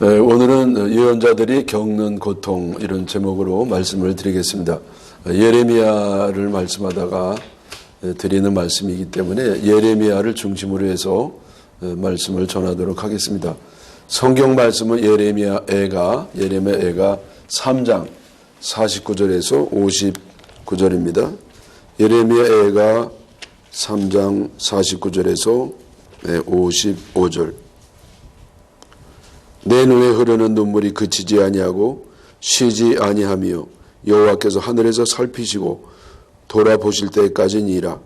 오늘은 예언자들이 겪는 고통 이런 제목으로 말씀을 드리겠습니다. 예레미야를 말씀하다가 드리는 말씀이기 때문에 예레미야를 중심으로 해서 말씀을 전하도록 하겠습니다. 성경 말씀은 예레미야 애가 3장 49절에서 59절입니다. 예레미야 애가 3장 49절에서 55절. 내 눈에 흐르는 눈물이 그치지 아니하고 쉬지 아니하며 여호와께서 하늘에서 살피시고 돌아보실 때까지니라.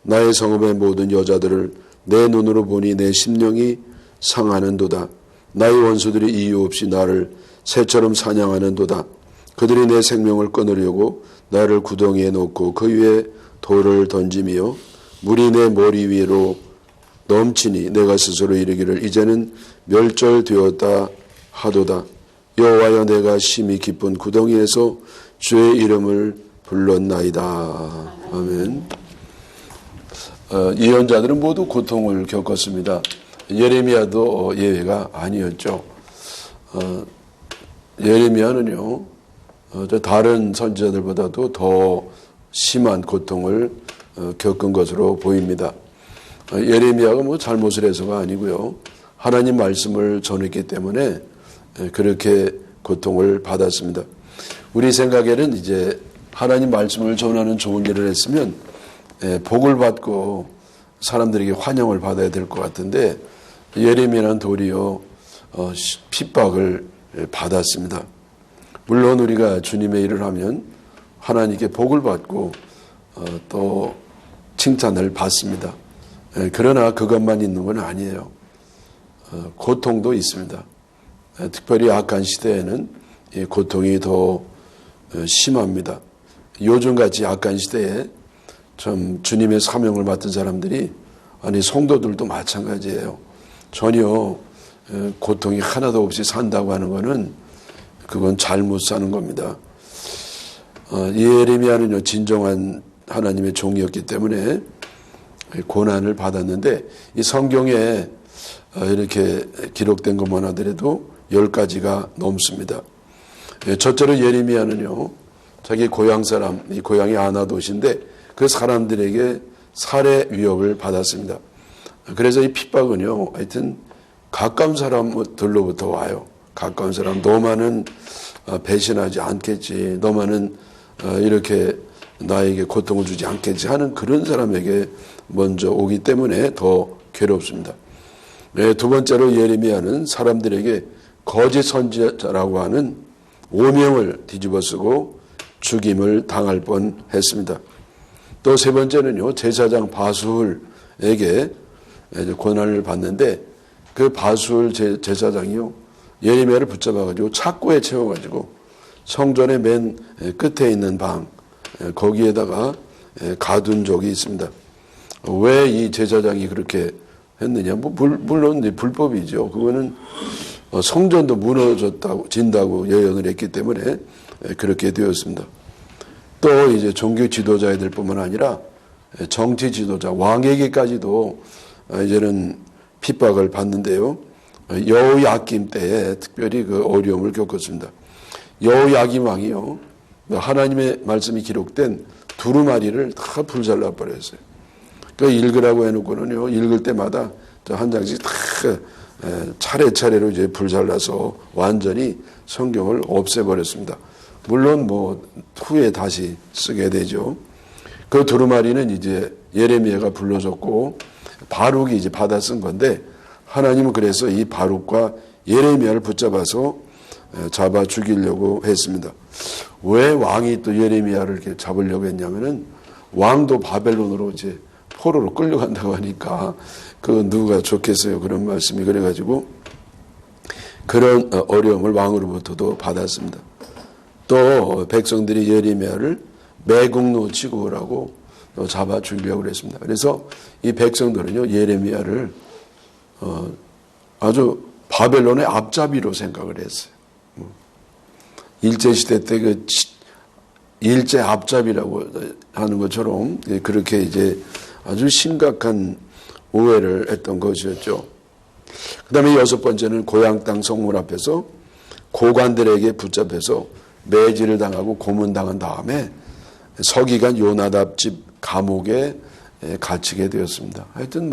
나의 성읍의 모든 여자들을 내 눈으로 보니 내 심령이 상하는도다. 나의 원수들이 이유 없이 나를 새처럼 사냥하는도다. 그들이 내 생명을 끊으려고 나를 구덩이에 놓고 그 위에 돌을 던지며 물이 내 머리 위로 넘치니 내가 스스로 이르기를 이제는 멸절되었다 하도다. 여호와여, 내가 심히 깊은 구덩이에서 주의 이름을 불렀나이다. 아멘. 예언자들은 모두 고통을 겪었습니다. 예레미야도 예외가 아니었죠. 예레미야는요, 다른 선지자들보다도 더 심한 고통을 겪은 것으로 보입니다. 예레미야가 뭐 잘못을 해서가 아니고요. 하나님 말씀을 전했기 때문에 그렇게 고통을 받았습니다. 우리 생각에는 이제 하나님 말씀을 전하는 좋은 일을 했으면 복을 받고 사람들에게 환영을 받아야 될 것 같은데 예레미야는 도리어 핍박을 받았습니다. 물론 우리가 주님의 일을 하면 하나님께 복을 받고 또 칭찬을 받습니다. 그러나 그것만 있는 건 아니에요. 고통도 있습니다. 특별히 악한 시대에는 이 고통이 더 심합니다. 요즘같이 악한 시대에 참 주님의 사명을 맡은 사람들이, 아니 성도들도 마찬가지예요. 전혀 고통이 하나도 없이 산다고 하는 것은 그건 잘못 사는 겁니다. 예레미야는요, 진정한 하나님의 종이었기 때문에 고난을 받았는데, 이 성경에 이렇게 기록된 것만 하더라도 10가지가 넘습니다. 첫째로 예레미야는요, 자기 고향 사람, 이 고향이 아나돗인데 그 사람들에게 살해 위협을 받았습니다. 그래서 이 핍박은요, 하여튼 가까운 사람들로부터 와요. 가까운 사람, 너만은 배신하지 않겠지, 너만은 이렇게 나에게 고통을 주지 않겠지 하는 그런 사람에게 먼저 오기 때문에 더 괴롭습니다. 두 번째로 예레미야는 사람들에게 거짓 선지자라고 하는 오명을 뒤집어쓰고 죽임을 당할 뻔했습니다. 또 세 번째는요, 제사장 바수울에게 고난을 받는데 그 바수울 제사장이요, 예레미야를 붙잡아가지고 착고에 채워가지고 성전의 맨 끝에 있는 방, 거기에다가 가둔 적이 있습니다. 왜 이 제사장이 그렇게 했느냐? 물론 불법이죠. 그거는 성전도 진다고 예언을 했기 때문에 그렇게 되었습니다. 또 이제 종교 지도자들뿐만 아니라 정치 지도자, 왕에게까지도 이제는 핍박을 받는데요. 여호야김 때에 특별히 그 어려움을 겪었습니다. 여호야김 왕이요, 하나님의 말씀이 기록된 두루마리를 다 불살라 버렸어요. 그 읽으라고 해놓고는요, 읽을 때마다 한 장씩 다 차례차례로 이제 불살라서 완전히 성경을 없애버렸습니다. 물론 뭐 후에 다시 쓰게 되죠. 그 두루마리는 이제 예레미야가 불러줬고 바룩이 이제 받아 쓴 건데, 하나님은 그래서 이 바룩과 예레미야를 붙잡아서 잡아 죽이려고 했습니다. 왜 왕이 또 예레미야를 이렇게 잡으려고 했냐면은, 왕도 바벨론으로 이제 포로로 끌려간다고 하니까 그 누가 좋겠어요, 그런 말씀이. 그래가지고 그런 어려움을 왕으로부터도 받았습니다. 또 백성들이 예레미야를 매국노 치고라고 잡아 죽이려고 그랬습니다. 그래서 이 백성들은요, 예레미야를 아주 바벨론의 앞잡이로 생각을 했어요. 일제시대 때 그 일제 앞잡이라고 하는 것처럼 그렇게 이제 아주 심각한 오해를 했던 것이었죠. 그 다음에 여섯 번째는 고향 땅 성문 앞에서 고관들에게 붙잡혀서 매질을 당하고 고문당한 다음에 서기관 요나답 집 감옥에 갇히게 되었습니다. 하여튼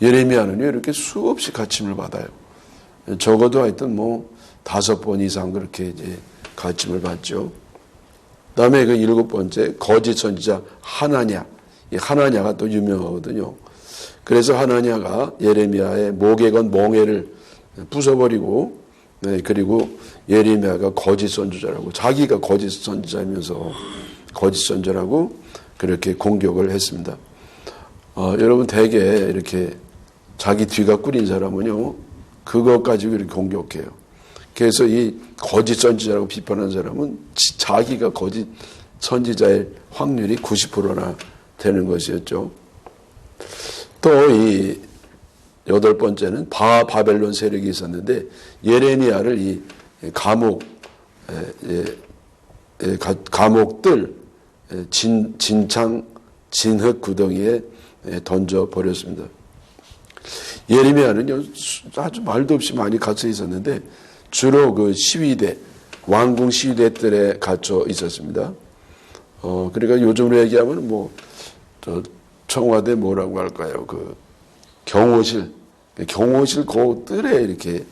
예레미야는요, 이렇게 수없이 갇힘을 받아요. 적어도 하여튼 5번 이상 그렇게 이제 갇힘을 받죠. 그 다음에 그 일곱 번째, 거짓 선지자 하나냐. 이 하나냐가 또 유명하거든요. 그래서 하나냐가 예레미야의 목에 건 멍에를 부숴버리고, 그리고 예레미야가 거짓 선지자라고, 자기가 거짓 선지자이면서 거짓 선지자라고 그렇게 공격을 했습니다. 여러분, 대개 이렇게 자기 뒤가 꿀인 사람은요, 그것 가지고 이렇게 공격해요. 그래서 이 거짓 선지자라고 비판하는 사람은 자기가 거짓 선지자의 확률이 90%나 되는 것이었죠. 또 이 여덟 번째는 바벨론 세력이 있었는데 예레미야를 이 감옥들 진창 진흙 구덩이에 던져 버렸습니다. 예레미야는 아주 말도 없이 많이 갇혀 있었는데 주로 그 시위대, 왕궁 시위대들에 갇혀 있었습니다. 그러니까 요즘으로 얘기하면 청와대 뭐라고 할까요? 그 경호실 그 뜰에 이렇게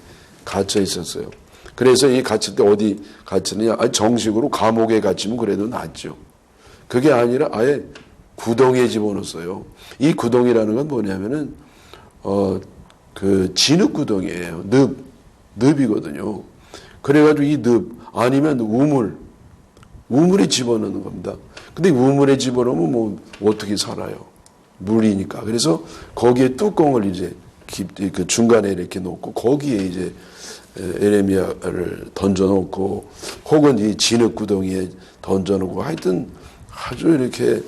갇혀 있었어요. 그래서 이 갇힐 때 어디 갇히느냐? 정식으로 감옥에 갇히면 그래도 낫죠. 그게 아니라 아예 구덩이에 집어넣었어요. 이 구덩이라는 건 뭐냐면은 그 진흙 구덩이에요. 늪이거든요. 그래가지고 이 늪 아니면 우물에 집어넣는 겁니다. 근데 우물에 집어넣으면 어떻게 살아요? 물이니까. 그래서 거기에 뚜껑을 이제 그 중간에 이렇게 놓고 거기에 이제 예레미야를 던져놓고 혹은 이 진흙 구덩이에 던져놓고 하여튼 아주 이렇게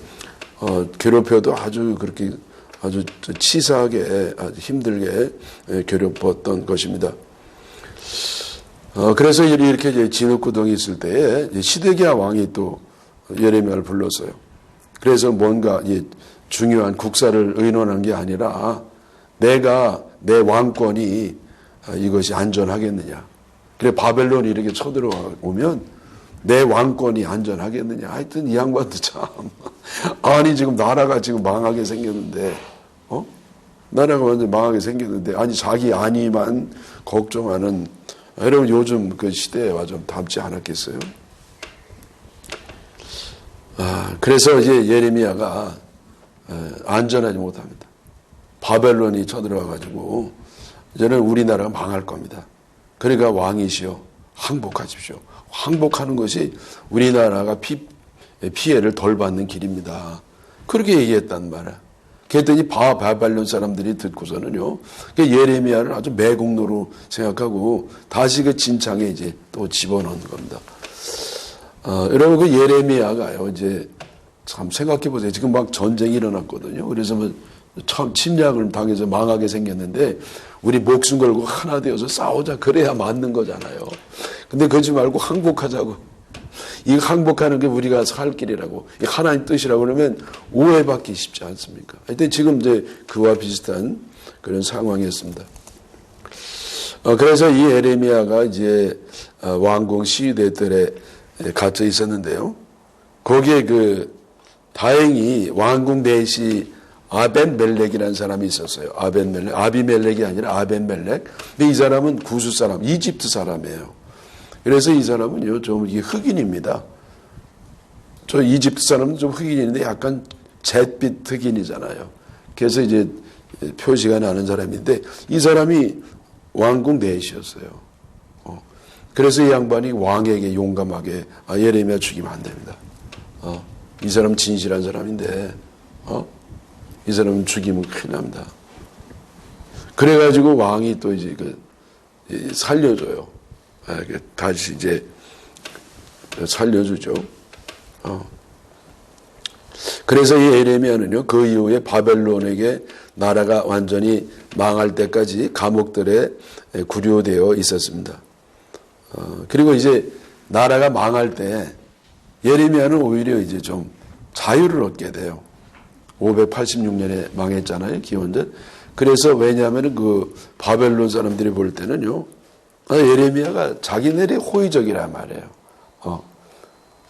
괴롭혀도 아주 그렇게 아주 치사하게 아주 힘들게 괴롭혔던 것입니다. 그래서 이렇게 이제 진흙 구덩이 있을 때에 시드기야 왕이 또 예레미야를 불렀어요. 그래서 뭔가 중요한 국사를 의논한 게 아니라 내가 내 왕권이 이것이 안전하겠느냐. 그래 바벨론이 이렇게 쳐들어오면 내 왕권이 안전하겠느냐. 하여튼 이 양반도 참 아니 지금 나라가 지금 망하게 생겼는데 나라가 완전 망하게 생겼는데 아니 자기 안위만 걱정하는 여러분 요즘 그 시대와 좀 닮지 않았겠어요? 그래서 이제 예레미야가 안전하지 못합니다. 바벨론이 쳐들어와가지고 이제는 우리나라가 망할 겁니다. 그러니까 왕이시여 항복하십시오. 항복하는 것이 우리나라가 피해를 덜 받는 길입니다. 그렇게 얘기했단 말이야. 그랬더니 바벨론 사람들이 듣고서는요, 예레미야를 아주 매국노로 생각하고 다시 그 진창에 이제 또 집어넣는 겁니다. 여러분 그 예레미야가요, 이제 참 생각해 보세요. 지금 막 전쟁이 일어났거든요. 그래서 처음 침략을 당해서 망하게 생겼는데 우리 목숨 걸고 하나 되어서 싸우자 그래야 맞는 거잖아요. 근데 그러지 말고 항복하자고. 이 항복하는 게 우리가 살 길이라고, 이 하나님 뜻이라고 그러면 오해받기 쉽지 않습니까? 하여튼 지금 이제 그와 비슷한 그런 상황이었습니다. 그래서 이 예레미야가 이제 왕궁 시위대들에 갇혀 있었는데요. 거기에 다행히 왕궁 내시 아벤멜렉이라는 사람이 있었어요. 아비멜렉이 아니라 아벤멜렉. 근데 이 사람은 구스 사람, 이집트 사람이에요. 그래서 이 사람은요, 좀 이게 흑인입니다. 저 이집트 사람은 좀 흑인인데 약간 잿빛 흑인이잖아요. 그래서 이제 표시가 나는 사람인데 이 사람이 왕궁 내시였어요. 그래서 이 양반이 왕에게 용감하게 예레미야 죽이면 안 됩니다. 이 사람 진실한 사람인데 이 사람은 죽이면 큰일 납니다. 그래가지고 왕이 또 이제 살려줘요. 다시 이제 살려주죠. 그래서 이 예레미야는요, 그 이후에 바벨론에게 나라가 완전히 망할 때까지 감옥들에 구류되어 있었습니다. 그리고 이제 나라가 망할 때 예레미야는 오히려 이제 좀 자유를 얻게 돼요. 586년에 망했잖아요, 기원전. 그래서 왜냐하면 그 바벨론 사람들이 볼 때는요, 예레미야가 자기네들이 호의적이란 말이에요.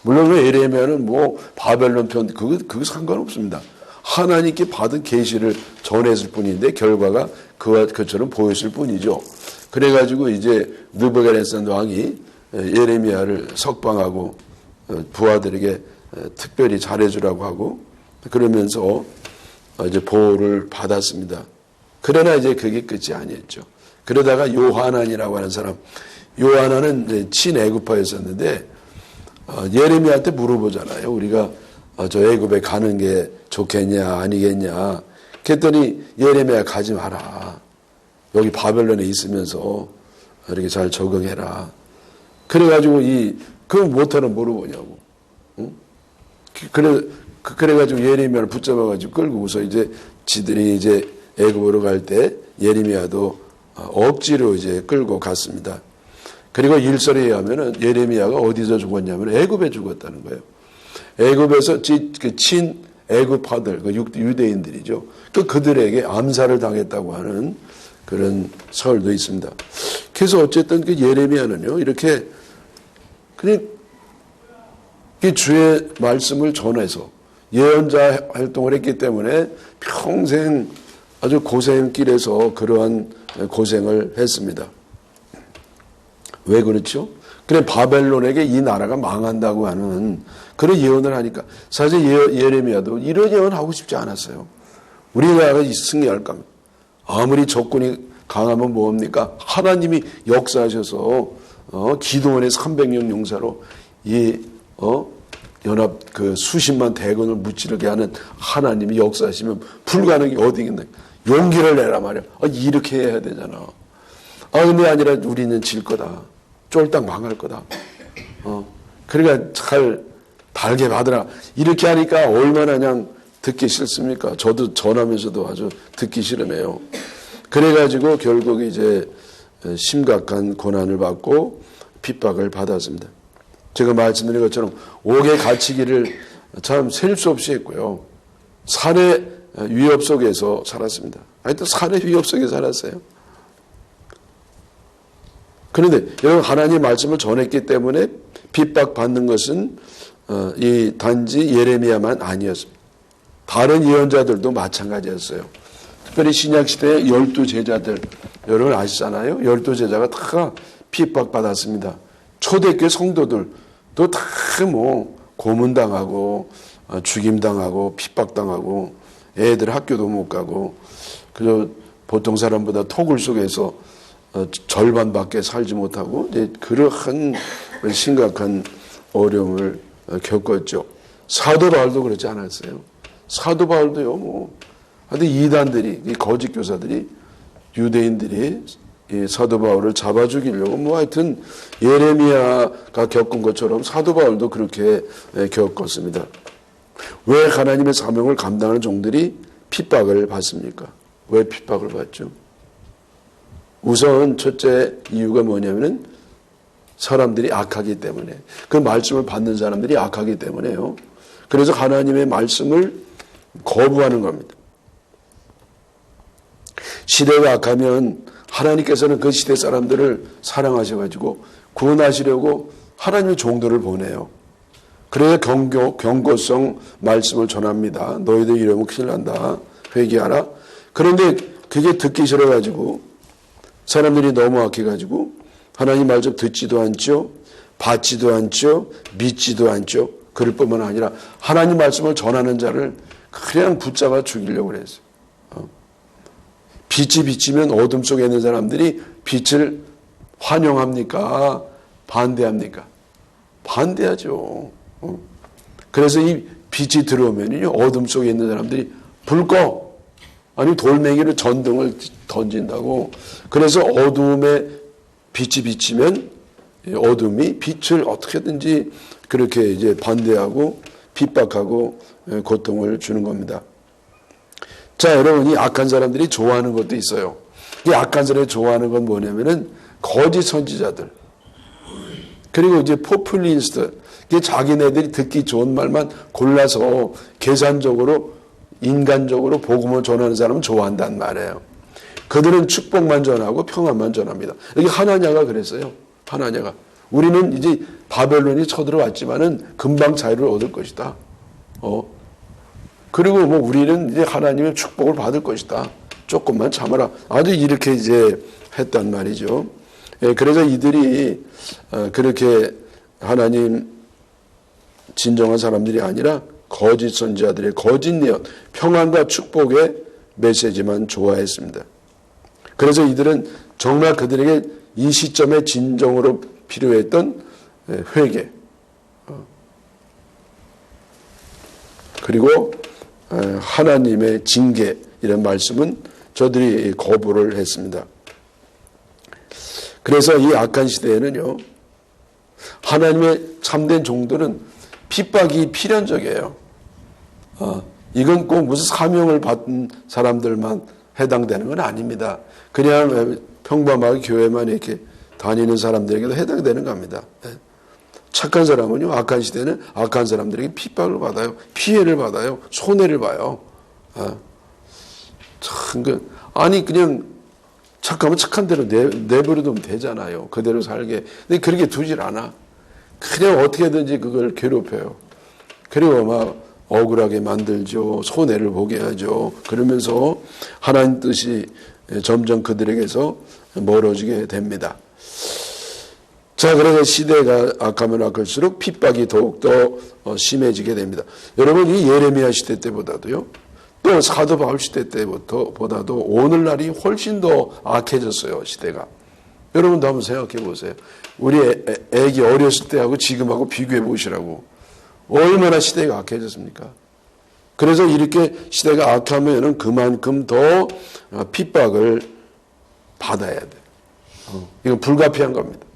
물론 예레미야는 뭐 바벨론 편 그거 상관없습니다. 하나님께 받은 계시를 전했을 뿐인데 결과가 그처럼 보였을 뿐이죠. 그래가지고 이제 느부갓네살 왕이 예레미야를 석방하고 부하들에게 특별히 잘해주라고 하고 그러면서 이제 보호를 받았습니다. 그러나 이제 그게 끝이 아니었죠. 그러다가 요하난이라고 하는 사람, 요하난은 친애굽파였었는데 예레미야한테 물어보잖아요. 우리가 저 애굽에 가는 게 좋겠냐 아니겠냐. 그랬더니 예레미야 가지 마라. 여기 바벨론에 있으면서 이렇게 잘 적응해라. 그래가지고 그걸 못하는 물어보냐고. 응? 그래가지고 예레미야를 붙잡아가지고 끌고서 이제 지들이 이제 애굽으로 갈 때 예레미야도 억지로 이제 끌고 갔습니다. 그리고 일설에 의하면은 예레미야가 어디서 죽었냐면 애굽에 죽었다는 거예요. 애굽에서 친 애굽파들, 유대인들이죠. 그들에게 암살을 당했다고 하는 그런 설도 있습니다. 그래서 어쨌든 그 예레미야는요, 이렇게 그냥 주의 말씀을 전해서 예언자 활동을 했기 때문에 평생 아주 고생길에서 그러한 고생을 했습니다. 왜 그렇죠? 그래 바벨론에게 이 나라가 망한다고 하는 그런 예언을 하니까 사실 예레미야도 이런 예언 하고 싶지 않았어요. 우리나라가 승리할까? 아무리 적군이 강하면 뭐합니까? 하나님이 역사하셔서 기도원의 300명 용사로 연합 수십만 대군을 무찌르게 하는 하나님이 역사하시면 불가능이 어디 있겠나? 용기를 내라 말이야. 이렇게 해야 되잖아. 근데 아니라 우리는 질 거다. 쫄딱 망할 거다. 그러니까 잘 달게 받으라. 이렇게 하니까 얼마나 그냥 듣기 싫습니까? 저도 전하면서도 아주 듣기 싫으네요. 그래가지고 결국 이제 심각한 고난을 받고 핍박을 받았습니다. 제가 말씀드린 것처럼 옥에 갇히기를 참 셀 수 없이 했고요. 산의 위협 속에서 살았습니다. 하여튼 산의 위협 속에 살았어요. 그런데 여러분 하나님의 말씀을 전했기 때문에 핍박받는 것은 이 단지 예레미야만 아니었습니다. 다른 예언자들도 마찬가지였어요. 특별히 신약시대의 12제자들 여러분 아시잖아요. 12제자가 다 핍박받았습니다. 초대교회 성도들도 다 고문당하고 죽임당하고 핍박당하고 애들 학교도 못 가고 그저 보통 사람보다 토굴 속에서 절반밖에 살지 못하고 이제 그러한 심각한 어려움을 겪었죠. 사도 바울도 그렇지 않았어요. 사도 바울도요, 하여튼 이단들이, 거짓 교사들이, 유대인들이 이 사도 바울을 잡아 죽이려고 하여튼 예레미야가 겪은 것처럼 사도 바울도 그렇게 겪었습니다. 왜 하나님의 사명을 감당하는 종들이 핍박을 받습니까? 왜 핍박을 받죠? 우선 첫째 이유가 뭐냐면은 사람들이 악하기 때문에, 그 말씀을 받는 사람들이 악하기 때문에요. 그래서 하나님의 말씀을 거부하는 겁니다. 시대가 악하면 하나님께서는 그 시대 사람들을 사랑하셔가지고 구원하시려고 하나님의 종들을 보내요. 그래야 경고성 말씀을 전합니다. 너희들 이러면 큰일 난다. 회개하라. 그런데 그게 듣기 싫어가지고 사람들이 너무 악해가지고 하나님 말씀 듣지도 않죠. 받지도 않죠. 믿지도 않죠. 그럴 뿐만 아니라 하나님 말씀을 전하는 자를 그냥 붙잡아 죽이려고 그랬어요. 빛이 비치면 어둠 속에 있는 사람들이 빛을 환영합니까? 반대합니까? 반대하죠. 그래서 이 빛이 들어오면요, 어둠 속에 있는 사람들이 불 꺼! 아니, 돌멩이로 전등을 던진다고. 그래서 어둠에 빛이 비치면 어둠이 빛을 어떻게든지 그렇게 이제 반대하고 핍박하고 고통을 주는 겁니다. 자, 여러분, 이 악한 사람들이 좋아하는 것도 있어요. 이 악한 사람이 좋아하는 건 뭐냐면은 거짓 선지자들. 그리고 이제 포퓰리스트. 자기네들이 듣기 좋은 말만 골라서 계산적으로, 인간적으로 복음을 전하는 사람은 좋아한단 말이에요. 그들은 축복만 전하고 평안만 전합니다. 여기 하나냐가 그랬어요. 하나냐가. 우리는 이제 바벨론이 쳐들어왔지만은 금방 자유를 얻을 것이다. 그리고 뭐 우리는 이제 하나님의 축복을 받을 것이다. 조금만 참아라. 아주 이렇게 이제 했단 말이죠. 예, 그래서 이들이 그렇게 하나님 진정한 사람들이 아니라 거짓 선지자들의 거짓 예언, 평안과 축복의 메시지만 좋아했습니다. 그래서 이들은 정말 그들에게 이 시점에 진정으로 필요했던 회개, 그리고 하나님의 징계, 이런 말씀은 저들이 거부를 했습니다. 그래서 이 악한 시대에는요, 하나님의 참된 종들은 핍박이 필연적이에요. 이건 꼭 무슨 사명을 받은 사람들만 해당되는 건 아닙니다. 그냥 평범하게 교회만 이렇게 다니는 사람들에게도 해당되는 겁니다. 착한 사람은요, 악한 시대는 악한 사람들에게 핍박을 받아요. 피해를 받아요. 손해를 봐요. 아니, 그냥 착하면 착한 대로 내버려두면 되잖아요. 그대로 살게. 근데 그렇게 두질 않아. 그냥 어떻게든지 그걸 괴롭혀요. 그리고 막 억울하게 만들죠. 손해를 보게 하죠. 그러면서 하나님 뜻이 점점 그들에게서 멀어지게 됩니다. 자, 그래서 시대가 악하면 악할수록 핍박이 더욱더 심해지게 됩니다. 여러분, 이 예레미야 시대 때보다도요, 또 사도 바울 시대 때보다도 오늘날이 훨씬 더 악해졌어요, 시대가. 여러분도 한번 생각해 보세요. 우리 애기 어렸을 때하고 지금하고 비교해 보시라고. 얼마나 시대가 악해졌습니까? 그래서 이렇게 시대가 악하면 그만큼 더 핍박을 받아야 돼. 이건 불가피한 겁니다.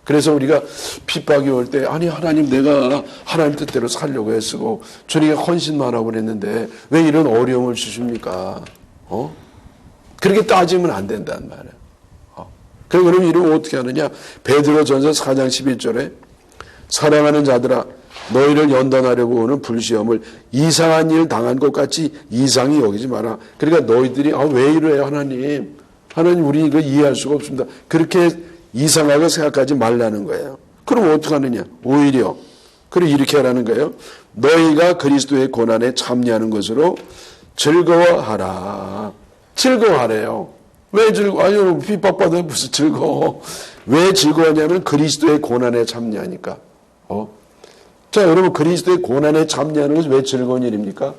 그래서 우리가 핍박이 올 때, 아니, 하나님, 내가 하나님 뜻대로 살려고 했고, 주님이 헌신만 하고 그랬는데, 왜 이런 어려움을 주십니까? 그렇게 따지면 안 된단 말이에요. 그럼 이러면 어떻게 하느냐? 베드로전서 4장 11절에, 사랑하는 자들아, 너희를 연단하려고 오는 불시험을 이상한 일 당한 것 같이 이상히 여기지 마라. 그러니까 너희들이, 왜 이래요, 하나님? 하나님, 우리 이거 이해할 수가 없습니다. 그렇게 이상하게 생각하지 말라는 거예요. 그럼 어떻게 하느냐? 오히려 그리고 이렇게 하라는 거예요. 너희가 그리스도의 고난에 참여하는 것으로 즐거워하라. 즐거워하래요. 왜 즐거워? 아니, 핍박받으면 무슨 즐거워. 왜 즐거워하냐면 그리스도의 고난에 참여하니까. 자, 여러분, 그리스도의 고난에 참여하는 것이 왜 즐거운 일입니까?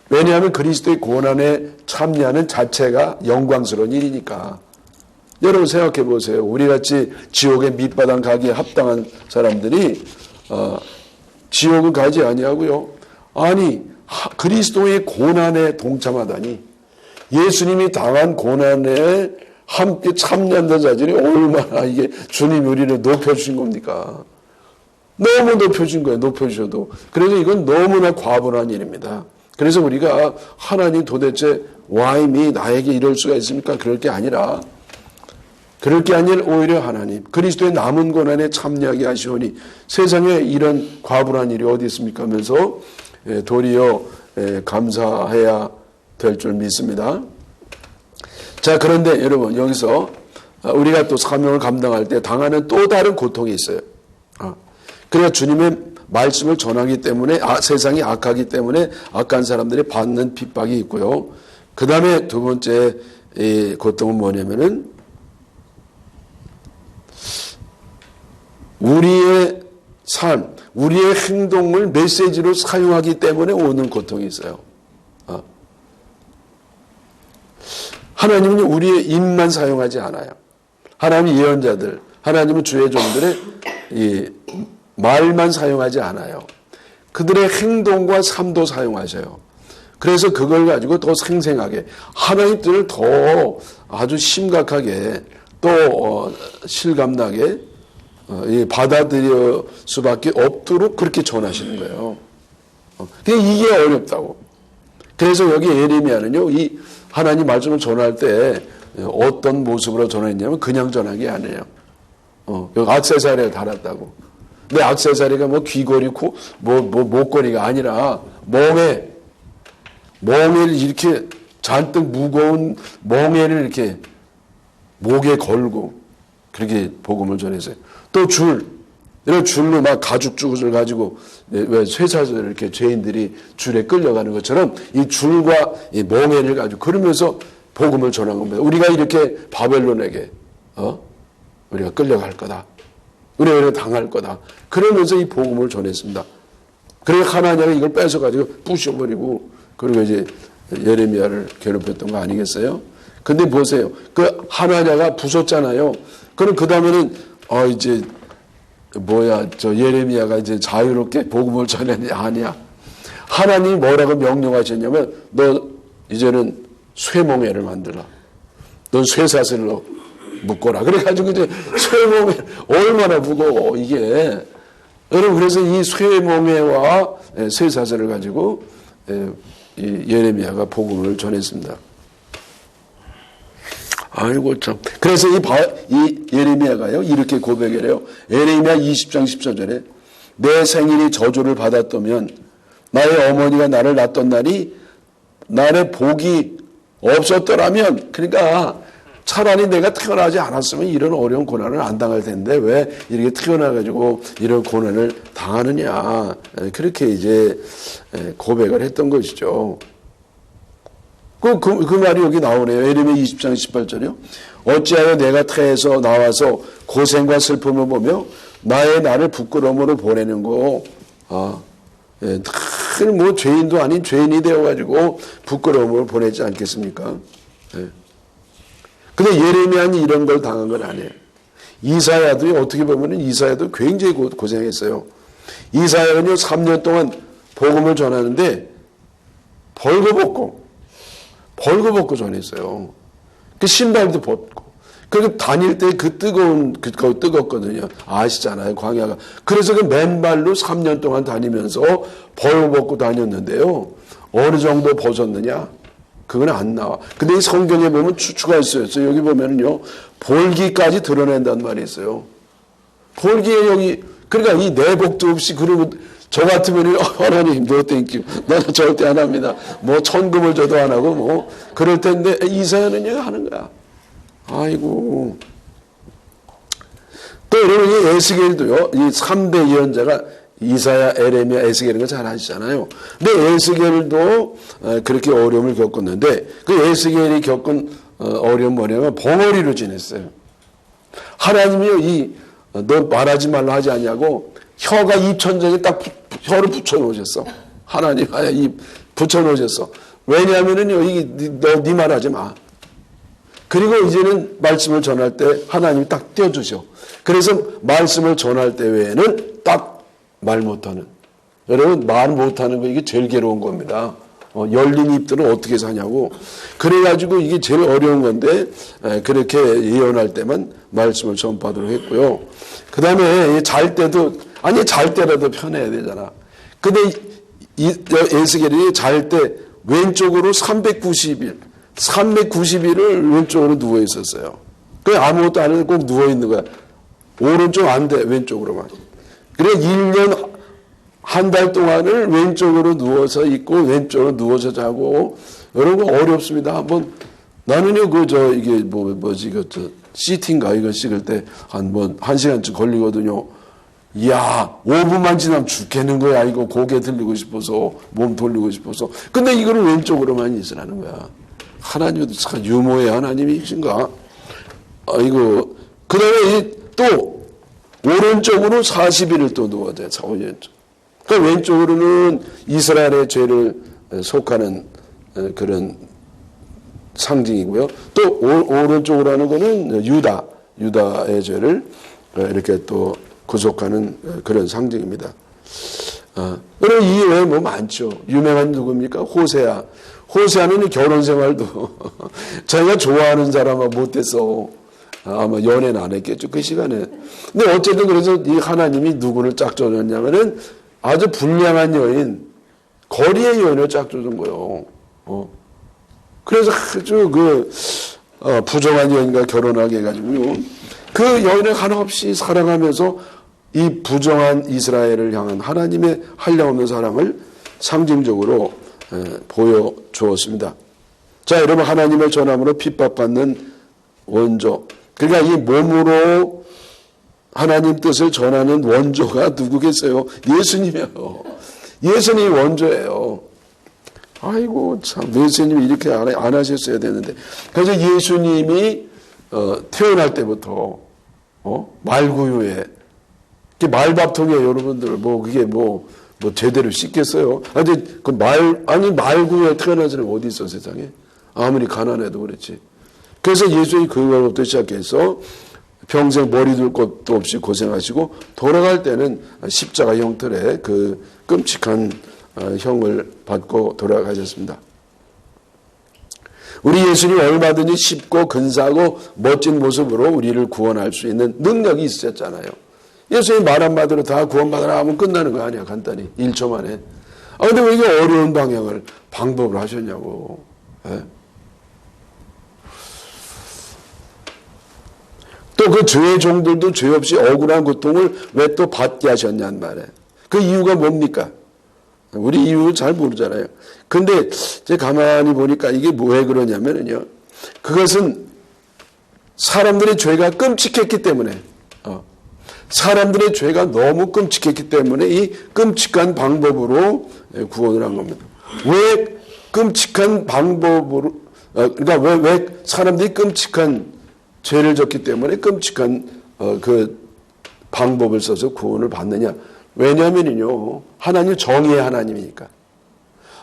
왜냐하면 그리스도의 고난에 참여하는 자체가 영광스러운 일이니까. 여러분 생각해 보세요. 우리같이 지옥의 밑바닥 가기에 합당한 사람들이 지옥은 가지 아니하고요. 아니, 그리스도의 고난에 동참하다니, 예수님이 당한 고난에 함께 참여한다는 자들이 얼마나 이게 주님 우리를 높여주신 겁니까? 너무 높여준 거예요. 높여주셔도. 그래서 이건 너무나 과분한 일입니다. 그래서 우리가 하나님 도대체 와임이 나에게 이럴 수가 있습니까? 그럴 게 아니라 오히려 하나님 그리스도의 남은 고난에 참여하게 하시오니 세상에 이런 과분한 일이 어디 있습니까? 하면서 도리어 감사해야 될 줄 믿습니다. 자, 그런데 여러분, 여기서 우리가 또 사명을 감당할 때 당하는 또 다른 고통이 있어요. 그래야 주님의 말씀을 전하기 때문에 세상이 악하기 때문에 악한 사람들이 받는 핍박이 있고요. 그 다음에 두 번째 고통은 뭐냐면은 우리의 삶, 우리의 행동을 메시지로 사용하기 때문에 오는 고통이 있어요. 하나님은 우리의 입만 사용하지 않아요. 하나님 예언자들, 하나님은 주의 종들의 이 말만 사용하지 않아요. 그들의 행동과 삶도 사용하셔요. 그래서 그걸 가지고 더 생생하게 하나님 뜻을 더 아주 심각하게 또 실감나게 받아들일 수밖에 없도록 그렇게 전하시는 거예요. 이게 어렵다고. 그래서 여기 예레미야는요, 이 하나님 말씀을 전할 때 어떤 모습으로 전했냐면 그냥 전하기 아니에요. 여기 액세서리를 달았다고. 근데 액세서리가 뭐 귀걸이, 목걸이가 아니라 몸에 이렇게 잔뜩 무거운 멍에를 이렇게 목에 걸고 그렇게 복음을 전했어요. 또 이런 줄로 막 가죽줄을 가지고 왜 쇠사슬 이렇게 죄인들이 줄에 끌려가는 것처럼 이 줄과 이 멍에를 가지고 그러면서 복음을 전한 겁니다. 우리가 이렇게 바벨론에게 우리가 끌려갈 거다. 우리가 당할 거다. 그러면서 이 복음을 전했습니다. 그리고 하나냐가 이걸 뺏어가지고 부셔버리고 그리고 이제 예레미야를 괴롭혔던 거 아니겠어요? 근데 보세요. 그 하나냐가 부쉈잖아요. 그럼 그 다음에는 이제 예레미야가 이제 자유롭게 복음을 전했냐? 아니야. 하나님이 뭐라고 명령하셨냐면 너 이제는 쇠멍에를 만들라. 넌 쇠사슬로 묶어라. 그래가지고 이제 쇠멍에 얼마나 무거워 이게. 여러분 그래서 이 쇠멍에와 쇠사슬을 가지고 이 예레미야가 복음을 전했습니다. 아이고 참. 그래서 이 예레미야가요 이렇게 고백을 해요. 예레미야 20장 14절에 내 생일이 저주를 받았다면 나의 어머니가 나를 낳았던 날이 나의 복이 없었더라면, 그러니까 차라리 내가 태어나지 않았으면 이런 어려운 고난을 안 당할 텐데 왜 이렇게 태어나가지고 이런 고난을 당하느냐. 그렇게 이제 고백을 했던 것이죠. 그 말이 여기 나오네요. 예레미야 20장 18절이요. 어찌하여 내가 태에서 나와서 고생과 슬픔을 보며 나의 나를 부끄러움으로 보내는고. 늘 죄인도 아닌 죄인이 되어가지고 부끄러움을 보내지 않겠습니까? 근데 예레미야는 이런 걸 당한 건 아니에요. 이사야도 어떻게 보면 이사야도 굉장히 고생했어요. 이사야는요 3년 동안 복음을 전하는데 벌거벗고 전했어요. 그 신발도 벗고. 그리고 다닐 때 그 뜨겁거든요. 아시잖아요, 광야가. 그래서 그 맨발로 3년 동안 다니면서 벌거벗고 다녔는데요. 어느 정도 벗었느냐? 그건 안 나와. 근데 이 성경에 보면 추가 있어요. 여기 보면은요, 볼기까지 드러낸다는 말이 있어요. 볼기에 여기, 그러니까 이 내복도 없이, 그리고 저 같으면 하나님 no thank you. 나는 절대 안 합니다. 천금을 줘도 안 하고 그럴 텐데 이사야는요 하는 거야. 아이고. 또 여러분 이 에스겔도요. 이 3대 예언자가 이사야, 에레미야, 에스겔인 거 잘 아시잖아요. 근데 에스겔도 그렇게 어려움을 겪었는데 그 에스겔이 겪은 어려움 뭐냐면 벙어리로 지냈어요. 하나님이요 너 말하지 말라 하지 않냐고 혀가 입천장에 딱 혀를 붙여놓으셨어. 하나님 입 붙여놓으셨어. 왜냐하면은요 너 네 말하지 마. 그리고 이제는 말씀을 전할 때 하나님이 딱 떼어주셔. 그래서 말씀을 전할 때 외에는 딱 말 못하는. 여러분 말 못하는 거 이게 제일 괴로운 겁니다. 열린 입들은 어떻게 사냐고. 그래가지고 이게 제일 어려운 건데 그렇게 예언할 때만 말씀을 전파하도록 했고요. 그 다음에 잘 때라도 편해야 되잖아. 근데 에스겔이 잘 때 왼쪽으로 390일을 왼쪽으로 누워 있었어요. 그 아무것도 안 해도 꼭 누워 있는 거야. 오른쪽 안 돼, 왼쪽으로만. 그래 1년 한 달 동안을 왼쪽으로 누워서 있고 왼쪽으로 누워서 자고. 여러분 어렵습니다. 한번 나는요 이게 시팅가 이거 찍을 때 한 시간쯤 걸리거든요. 이야 5분만 지나면 죽겠는 거야. 이거 고개 들리고 싶어서 몸 돌리고 싶어서. 근데 이거를 왼쪽으로만 있으라는 거야. 하나님도 참 유모의 하나님이신가? 그 다음에 또 오른쪽으로 40일을 또 누워야 돼. 그러니까 왼쪽으로는 이스라엘의 죄를 속하는 그런 상징이고요. 또 오른쪽으로 하는 거는 유다의 죄를 이렇게 또 구속하는 그런 상징입니다. 그리고 이 외에 많죠. 유명한 누구입니까? 호세아는 결혼 생활도 자기가 좋아하는 사람은 못해서 아마 연애는 안 했겠죠. 그 시간에. 근데 어쨌든 그래서 이 하나님이 누구를 짝줘줬냐면은 아주 불량한 여인, 거리의 여인을 짝줘준 거예요. 그래서 아주 부정한 여인과 결혼하게 해가지고요. 그 여인을 한없이 사랑하면서 이 부정한 이스라엘을 향한 하나님의 한량없는 사랑을 상징적으로 보여주었습니다. 자, 여러분, 하나님을 전함으로 핍박받는 원조. 그러니까 이 몸으로 하나님 뜻을 전하는 원조가 누구겠어요? 예수님이에요. 예수님이 원조예요. 아이고, 참, 예수님이 이렇게 안 하셨어야 되는데. 그래서 예수님이 태어날 때부터 말구유에 말밥통에 여러분들 그게 제대로 씻겠어요? 아니 말구유에 태어난 사람이 어디 있어 세상에? 아무리 가난해도 그렇지. 그래서 예수님이 그걸부터 시작해서 평생 머리 둘 것도 없이 고생하시고 돌아갈 때는 십자가 형틀의 그 끔찍한 형을 받고 돌아가셨습니다. 우리 예수님이 얼마든지 쉽고 근사하고 멋진 모습으로 우리를 구원할 수 있는 능력이 있었잖아요. 예수님 말 한마디로 다 구원받으라 하면 끝나는 거 아니야, 간단히 1초 만에. 근데 왜 이게 어려운 방법을 하셨냐고. 예? 또 그 죄의 종들도 죄 없이 억울한 고통을 왜 또 받게 하셨냔 말이에요. 그 이유가 뭡니까? 우리 이유 잘 모르잖아요. 근데 제가 가만히 보니까 이게 왜 그러냐면요. 그것은 사람들의 죄가 끔찍했기 때문에, 사람들의 죄가 너무 끔찍했기 때문에 이 끔찍한 방법으로 구원을 한 겁니다. 왜 끔찍한 방법으로, 그러니까 왜 사람들이 끔찍한 죄를 졌기 때문에 끔찍한 그 방법을 써서 구원을 받느냐. 왜냐하면요, 하나님 정의의 하나님이니까.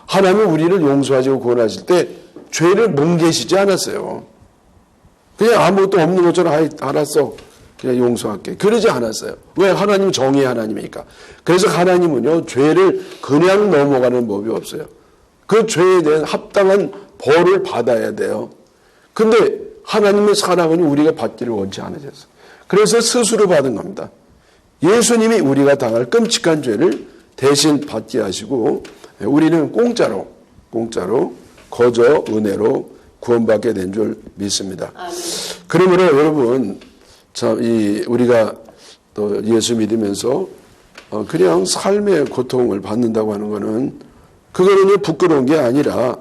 하나님은 우리를 용서하시고 구원하실 때 죄를 뭉개시지 않았어요. 그냥 아무것도 없는 것처럼 알았어, 그냥 용서할게. 그러지 않았어요. 왜? 하나님은 정의의 하나님이니까. 그래서 하나님은요, 죄를 그냥 넘어가는 법이 없어요. 그 죄에 대한 합당한 벌을 받아야 돼요. 근데 하나님의 사랑은 우리가 받기를 원치 않으셨어요. 그래서 스스로 받은 겁니다. 예수님이 우리가 당할 끔찍한 죄를 대신 받게 하시고 우리는 공짜로 거저 은혜로 구원받게 된 줄 믿습니다. 그러므로 여러분, 참 우리가 또 예수 믿으면서 그냥 삶의 고통을 받는다고 하는 것은 그거는 부끄러운 게 아니라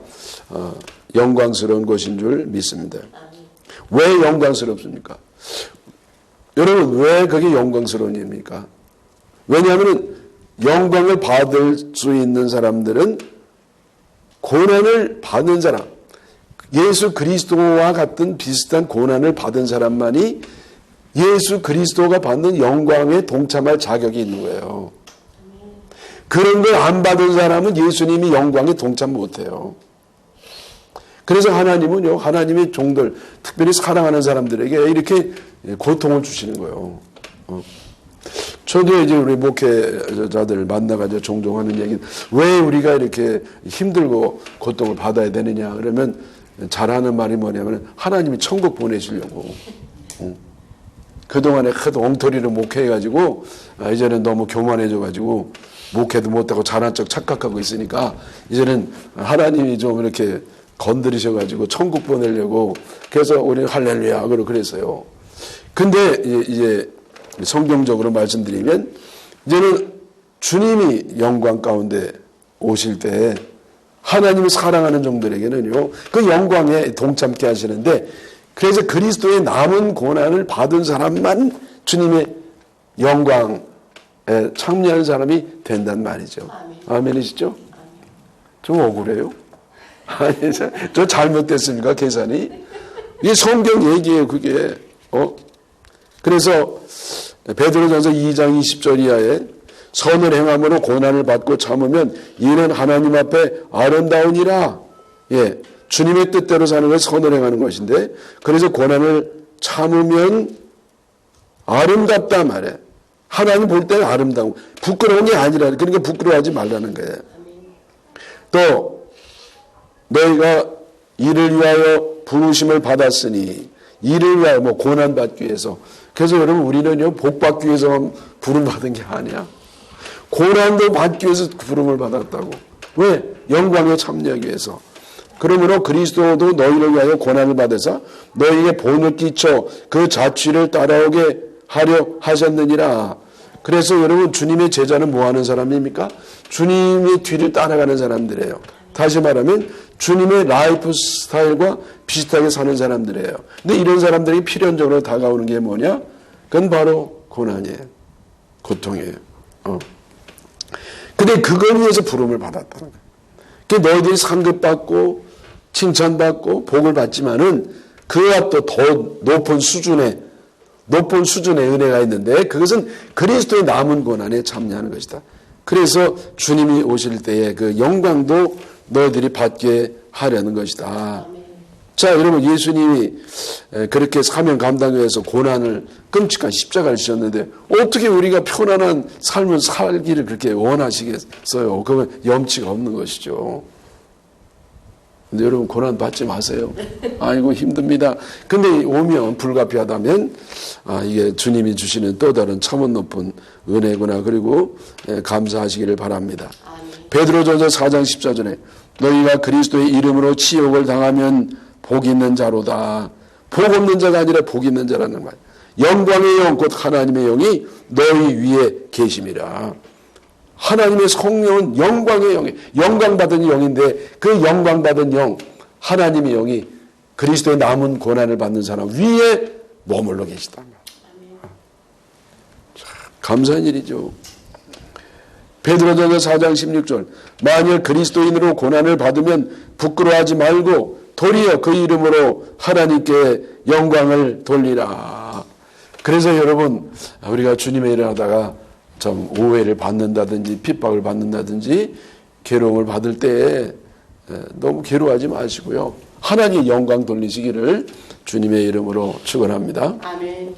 영광스러운 것인 줄 믿습니다. 왜 영광스럽습니까? 여러분, 왜 그게 영광스러운 일입니까? 왜냐하면 영광을 받을 수 있는 사람들은 고난을 받은 사람, 예수 그리스도와 같은 비슷한 고난을 받은 사람만이 예수 그리스도가 받는 영광에 동참할 자격이 있는 거예요. 그런 걸 안 받은 사람은 예수님이 영광에 동참 못해요. 그래서 하나님은요, 하나님의 종들, 특별히 사랑하는 사람들에게 이렇게 고통을 주시는 거예요. 저도 이제 우리 목회자들 만나가지고 종종 하는 얘기는, 왜 우리가 이렇게 힘들고 고통을 받아야 되느냐 그러면 잘하는 말이 뭐냐면 하나님이 천국 보내시려고. 그동안에 큰 엉터리로 목회해가지고 이제는 너무 교만해져가지고 목회도 못하고 잘한 척 착각하고 있으니까 이제는 하나님이 좀 이렇게 건드리셔가지고 천국 보내려고, 그래서 우리는 할렐루야 그러고 그랬어요. 근데 이제 성경적으로 말씀드리면 이제는 주님이 영광 가운데 오실 때 하나님을 사랑하는 종들에게는요, 그 영광에 동참케 하시는데, 그래서 그리스도의 남은 고난을 받은 사람만 주님의 영광에 참여하는 사람이 된단 말이죠. 아멘이시죠? 좀 억울해요? 아니, 저 잘못됐습니까? 계산이? 이게 성경 얘기예요, 그게. 그래서 베드로전서 2장 20절 이하에 선을 행함으로 고난을 받고 참으면 이는 하나님 앞에 아름다우니라. 예, 주님의 뜻대로 사는 것이 선을 행하는 것인데, 그래서 고난을 참으면 아름답다 말해. 하나님 볼 때는 아름다운, 부끄러운 게 아니라, 그러니까 부끄러워하지 말라는 거예요. 또 너희가 이를 위하여 부르심을 받았으니, 이를 위하여 고난 받기 위해서. 그래서 여러분, 우리는요, 복 받기 위해서만 부름 받은 게 아니야. 고난도 받기 위해서 부름을 받았다고. 왜? 영광에 참여하기 위해서. 그러므로 그리스도도 너희를 위하여 고난을 받으사 너희에게 본을 끼쳐 그 자취를 따라오게 하려 하셨느니라. 그래서 여러분, 주님의 제자는 뭐 하는 사람입니까? 주님의 뒤를 따라가는 사람들이에요. 다시 말하면 주님의 라이프 스타일과 비슷하게 사는 사람들이에요. 근데 이런 사람들이 필연적으로 다가오는 게 뭐냐? 그건 바로 고난이에요. 고통이에요. 근데 그걸 위해서 부름을 받았다는 거예요. 그러니까 너희들이 상급받고 칭찬받고 복을 받지만은 그와 또 더 높은 수준의 은혜가 있는데 그것은 그리스도의 남은 고난에 참여하는 것이다. 그래서 주님이 오실 때의 그 영광도 너희들이 받게 하려는 것이다. 자, 여러분, 예수님이 그렇게 사명 감당 위해서 고난을, 끔찍한 십자가를 지셨는데 어떻게 우리가 편안한 삶을 살기를 그렇게 원하시겠어요? 그건 염치가 없는 것이죠. 근데 여러분, 고난 받지 마세요. 아이고, 힘듭니다. 근데 오면 불가피하다면 이게 주님이 주시는 또 다른 참은 높은 은혜구나. 그리고 감사하시기를 바랍니다. 베드로전서 4장 14절에 너희가 그리스도의 이름으로 치욕을 당하면 복 있는 자로다. 복 없는 자가 아니라 복 있는 자라는 말. 영광의 영 곧 하나님의 영이 너희 위에 계심이라. 하나님의 성령은 영광의 영이에요. 영광받은 영인데 그 영광받은 영, 하나님의 영이 그리스도의 남은 고난을 받는 사람 위에 머물러 계시다. 감사한 일이죠. 베드로전서 4장 16절 만일 그리스도인으로 고난을 받으면 부끄러워하지 말고 도리어 그 이름으로 하나님께 영광을 돌리라. 그래서 여러분, 우리가 주님의 일을 하다가 좀 오해를 받는다든지 핍박을 받는다든지 괴로움을 받을 때 너무 괴로워하지 마시고요. 하나님 영광 돌리시기를 주님의 이름으로 축원합니다. 아멘.